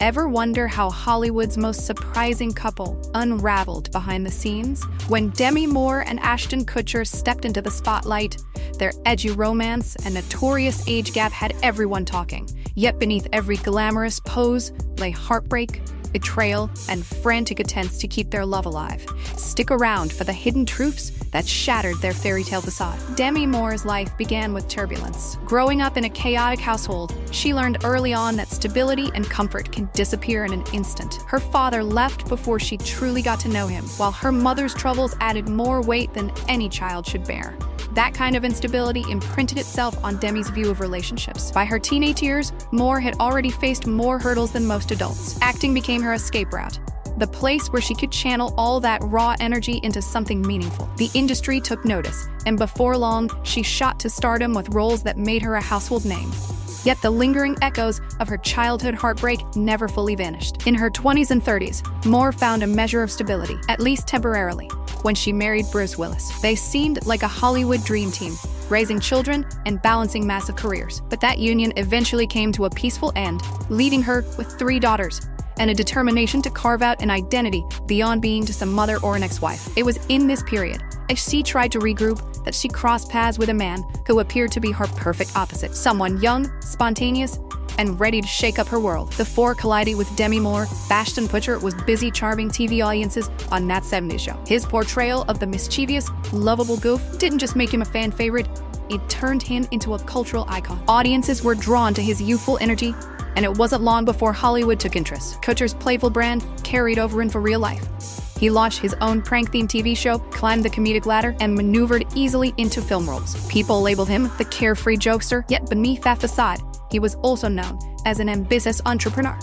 Ever wonder how Hollywood's most surprising couple unraveled behind the scenes? When Demi Moore and Ashton Kutcher stepped into the spotlight, their edgy romance and notorious age gap had everyone talking. Yet beneath every glamorous pose lay heartbreak, betrayal, and frantic attempts to keep their love alive. Stick around for the hidden truths that shattered their fairy tale facade. Demi Moore's life began with turbulence. Growing up in a chaotic household, she learned early on that stability and comfort can disappear in an instant. Her father left before she truly got to know him, while her mother's troubles added more weight than any child should bear. That kind of instability imprinted itself on Demi's view of relationships. By her teenage years, Moore had already faced more hurdles than most adults. Acting became her escape route, the place where she could channel all that raw energy into something meaningful. The industry took notice, and before long, she shot to stardom with roles that made her a household name. Yet the lingering echoes of her childhood heartbreak never fully vanished. In her 20s and 30s, Moore found a measure of stability, at least temporarily, when she married Bruce Willis. They seemed like a Hollywood dream team, raising children and balancing massive careers. But that union eventually came to a peaceful end, leaving her with 3 daughters and a determination to carve out an identity beyond being just a mother or an ex-wife. It was in this period, as she tried to regroup, that she crossed paths with a man who appeared to be her perfect opposite. Someone young, spontaneous, and ready to shake up her world. The four collided with Demi Moore. Ashton Kutcher was busy charming TV audiences on That 70s Show. His portrayal of the mischievous, lovable goof didn't just make him a fan favorite, it turned him into a cultural icon. Audiences were drawn to his youthful energy, and it wasn't long before Hollywood took interest. Kutcher's playful brand carried over into real life. He launched his own prank-themed TV show, climbed the comedic ladder, and maneuvered easily into film roles. People labeled him the carefree jokester, yet beneath that facade, he was also known as an ambitious entrepreneur,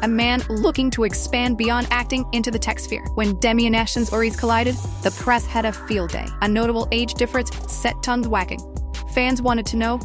a man looking to expand beyond acting into the tech sphere. When Demi and Ashton's orbs collided, the press had a field day. A notable age difference set tongues wagging. Fans wanted to know,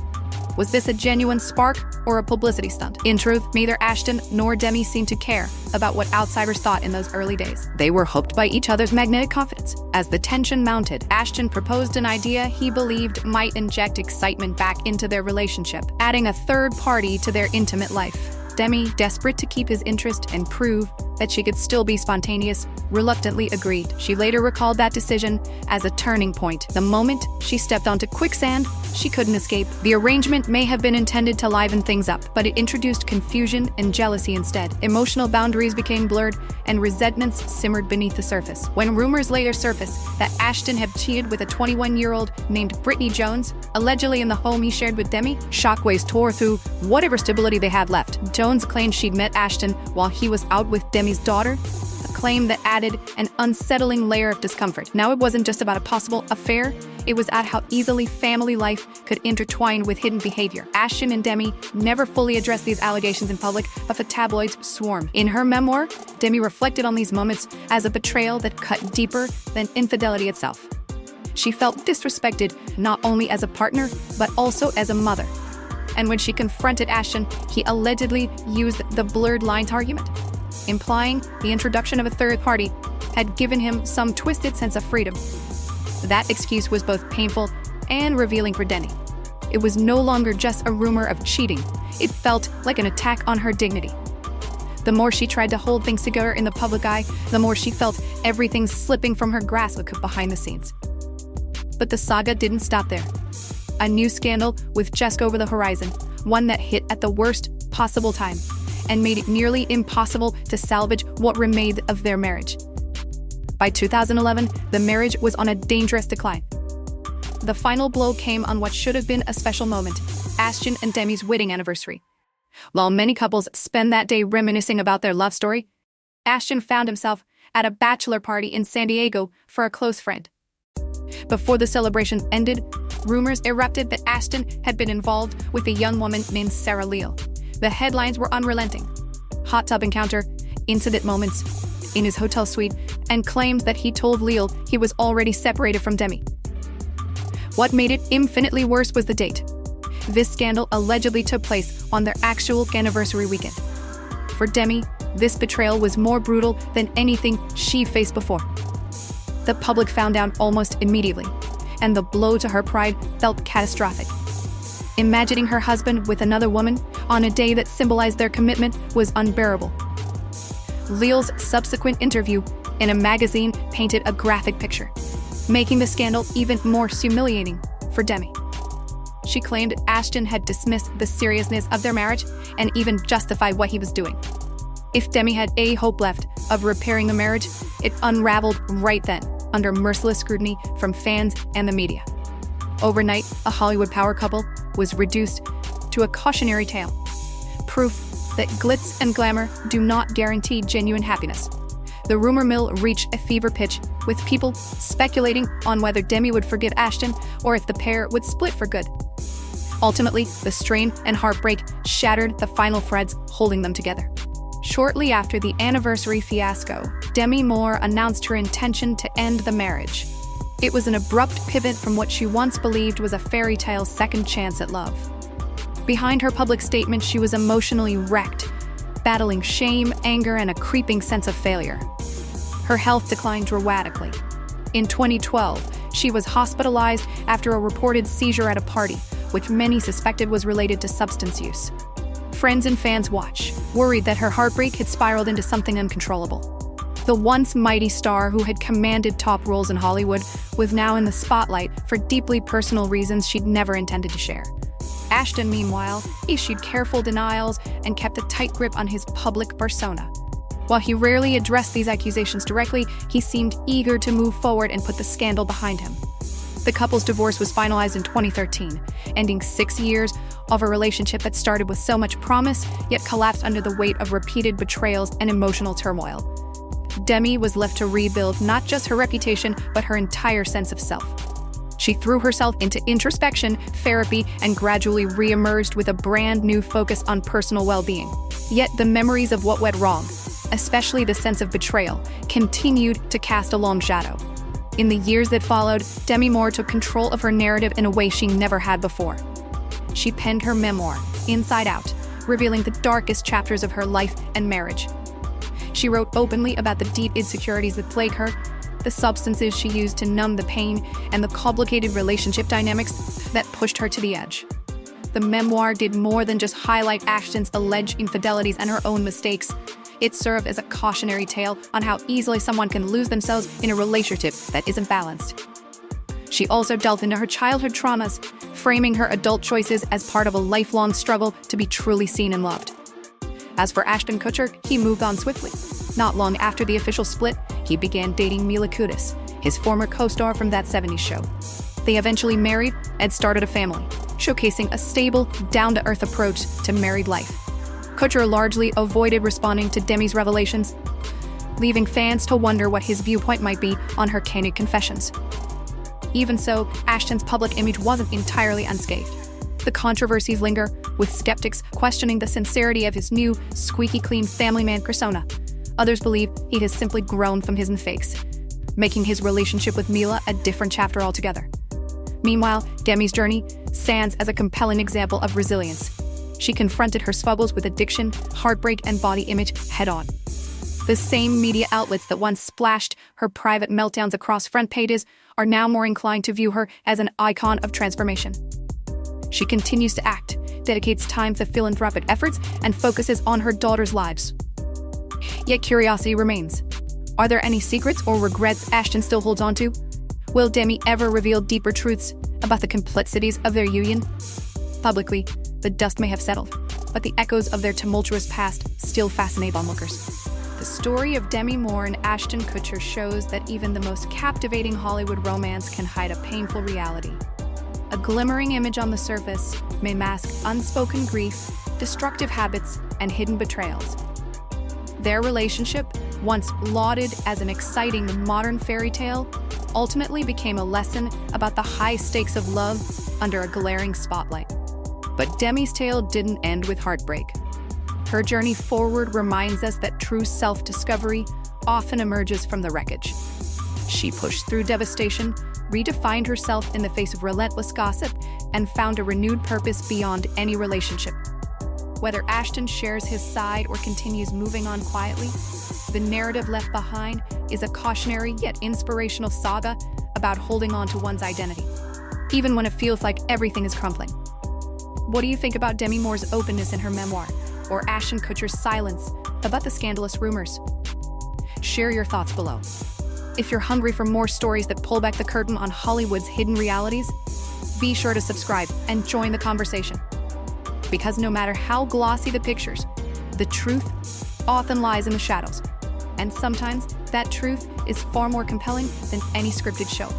was this a genuine spark or a publicity stunt? In truth, neither Ashton nor Demi seemed to care about what outsiders thought in those early days. They were hooked by each other's magnetic confidence. As the tension mounted, Ashton proposed an idea he believed might inject excitement back into their relationship, adding a third party to their intimate life. Demi, desperate to keep his interest and prove that she could still be spontaneous, reluctantly agreed. She later recalled that decision as a turning point. The moment she stepped onto quicksand, she couldn't escape. The arrangement may have been intended to liven things up, but it introduced confusion and jealousy instead. Emotional boundaries became blurred, and resentments simmered beneath the surface. When rumors later surfaced that Ashton had cheated with a 21-year-old named Brittany Jones, allegedly in the home he shared with Demi, shockwaves tore through whatever stability they had left. Jones claimed she'd met Ashton while he was out with Demi's daughter, a claim that added an unsettling layer of discomfort. Now it wasn't just about a possible affair, it was at how easily family life could intertwine with hidden behavior. Ashton and Demi never fully addressed these allegations in public, but the tabloids swarmed. In her memoir, Demi reflected on these moments as a betrayal that cut deeper than infidelity itself. She felt disrespected not only as a partner, but also as a mother. And when she confronted Ashton, he allegedly used the blurred lines argument, implying the introduction of a third party had given him some twisted sense of freedom. That excuse was both painful and revealing for Demi. It was no longer just a rumor of cheating. It felt like an attack on her dignity. The more she tried to hold things together in the public eye, the more she felt everything slipping from her grasp behind the scenes. But the saga didn't stop there. A new scandal was just over the horizon, one that hit at the worst possible time and made it nearly impossible to salvage what remained of their marriage. By 2011, the marriage was on a dangerous decline. The final blow came on what should have been a special moment, Ashton and Demi's wedding anniversary. While many couples spend that day reminiscing about their love story, Ashton found himself at a bachelor party in San Diego for a close friend. Before the celebration ended, rumors erupted that Ashton had been involved with a young woman named Sarah Leal. The headlines were unrelenting. Hot tub encounter, incident moments in his hotel suite, and claims that he told Leal he was already separated from Demi. What made it infinitely worse was the date. This scandal allegedly took place on their actual anniversary weekend. For Demi, this betrayal was more brutal than anything she faced before. The public found out almost immediately, and the blow to her pride felt catastrophic. Imagining her husband with another woman, on a day that symbolized their commitment was unbearable. Leal's subsequent interview in a magazine painted a graphic picture, making the scandal even more humiliating for Demi. She claimed Ashton had dismissed the seriousness of their marriage and even justified what he was doing. If Demi had a hope left of repairing the marriage, it unraveled right then, under merciless scrutiny from fans and the media. Overnight, a Hollywood power couple was reduced to a cautionary tale, proof that glitz and glamour do not guarantee genuine happiness. The rumor mill reached a fever pitch, with people speculating on whether Demi would forgive Ashton or if the pair would split for good. Ultimately, the strain and heartbreak shattered the final threads holding them together. Shortly after the anniversary fiasco, Demi Moore announced her intention to end the marriage. It was an abrupt pivot from what she once believed was a fairy tale second chance at love. Behind her public statement, she was emotionally wrecked, battling shame, anger, and a creeping sense of failure. Her health declined dramatically. In 2012, she was hospitalized after a reported seizure at a party, which many suspected was related to substance use. Friends and fans watched, worried that her heartbreak had spiraled into something uncontrollable. The once mighty star who had commanded top roles in Hollywood was now in the spotlight for deeply personal reasons she'd never intended to share. Ashton, meanwhile, issued careful denials and kept a tight grip on his public persona. While he rarely addressed these accusations directly, he seemed eager to move forward and put the scandal behind him. The couple's divorce was finalized in 2013, ending 6 years of a relationship that started with so much promise, yet collapsed under the weight of repeated betrayals and emotional turmoil. Demi was left to rebuild not just her reputation, but her entire sense of self. She threw herself into introspection, therapy, and gradually re-emerged with a brand new focus on personal well-being. Yet the memories of what went wrong, especially the sense of betrayal, continued to cast a long shadow. In the years that followed, Demi Moore took control of her narrative in a way she never had before. She penned her memoir, Inside Out, revealing the darkest chapters of her life and marriage. She wrote openly about the deep insecurities that plague her, the substances she used to numb the pain, and the complicated relationship dynamics that pushed her to the edge. The memoir did more than just highlight Ashton's alleged infidelities and her own mistakes. It served as a cautionary tale on how easily someone can lose themselves in a relationship that isn't balanced. She also delved into her childhood traumas, framing her adult choices as part of a lifelong struggle to be truly seen and loved. As for Ashton Kutcher, he moved on swiftly. Not long after the official split, he began dating Mila Kunis, his former co-star from That 70s Show. They eventually married and started a family, showcasing a stable, down-to-earth approach to married life. Kutcher largely avoided responding to Demi's revelations, leaving fans to wonder what his viewpoint might be on her candid confessions. Even so, Ashton's public image wasn't entirely unscathed. The controversies linger, with skeptics questioning the sincerity of his new, squeaky-clean family man persona. Others believe he has simply grown from his mistakes, making his relationship with Mila a different chapter altogether. Meanwhile, Demi's journey stands as a compelling example of resilience. She confronted her struggles with addiction, heartbreak, and body image head-on. The same media outlets that once splashed her private meltdowns across front pages are now more inclined to view her as an icon of transformation. She continues to act, dedicates time to philanthropic efforts, and focuses on her daughters' lives. Yet curiosity remains. Are there any secrets or regrets Ashton still holds onto? Will Demi ever reveal deeper truths about the complexities of their union? Publicly, the dust may have settled, but the echoes of their tumultuous past still fascinate onlookers. The story of Demi Moore and Ashton Kutcher shows that even the most captivating Hollywood romance can hide a painful reality. A glimmering image on the surface may mask unspoken grief, destructive habits, and hidden betrayals. Their relationship, once lauded as an exciting modern fairy tale, ultimately became a lesson about the high stakes of love under a glaring spotlight. But Demi's tale didn't end with heartbreak. Her journey forward reminds us that true self-discovery often emerges from the wreckage. She pushed through devastation, redefined herself in the face of relentless gossip, and found a renewed purpose beyond any relationship. Whether Ashton shares his side or continues moving on quietly, the narrative left behind is a cautionary yet inspirational saga about holding on to one's identity, even when it feels like everything is crumbling. What do you think about Demi Moore's openness in her memoir, or Ashton Kutcher's silence about the scandalous rumors? Share your thoughts below. If you're hungry for more stories that pull back the curtain on Hollywood's hidden realities, be sure to subscribe and join the conversation. Because no matter how glossy the pictures, the truth often lies in the shadows. And sometimes that truth is far more compelling than any scripted show.